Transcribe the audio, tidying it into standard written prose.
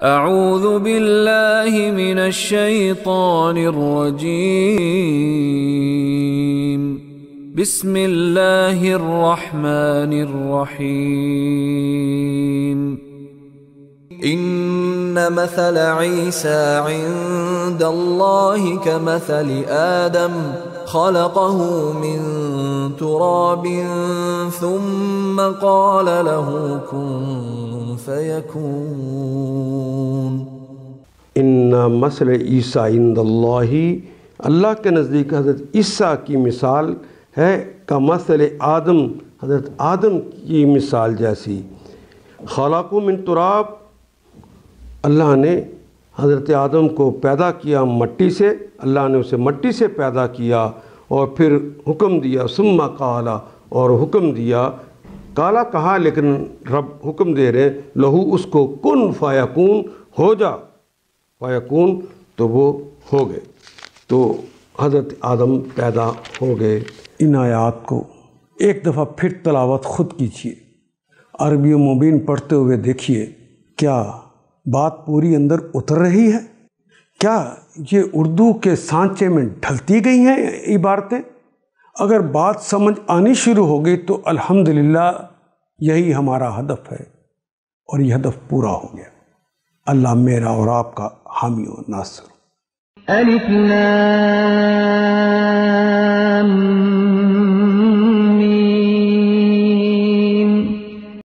اعوذ باللہ من الشیطان الرجیم بسم اللہ الرحمن الرحیم ان مثل عیسیٰ عند اللہ کمثل آدم خلقه من تراب ثم قال له كن فيكون ان مثل عیسیٰ عند اللہ، اللہ کے نزدیک حضرت عیسیٰ کی مثال ہے کمثل آدم، حضرت آدم کی مثال جیسی۔ خلقہ من تراب، اللہ نے حضرت آدم کو پیدا کیا مٹی سے، اللہ نے اسے مٹی سے پیدا کیا اور پھر حکم دیا، ثم قال، اور حکم دیا، کالا کہا لیکن رب حکم دے رہے ہیں، لہو اس کو، کن فیکون، ہو جا، فیکون تو وہ ہو گئے، تو حضرت آدم پیدا ہو گئے۔ ان آیات کو ایک دفعہ پھر تلاوت خود کیجیے، عربی مبین پڑھتے ہوئے دیکھیے کیا بات پوری اندر اتر رہی ہے، کیا یہ اردو کے سانچے میں ڈھلتی گئی ہیں عبارتیں؟ اگر بات سمجھ آنی شروع ہو گئی تو الحمدللہ یہی ہمارا ہدف ہے، اور یہ ہدف پورا ہو گیا۔ اللہ میرا اور آپ کا حامی و ناصر۔ الف لام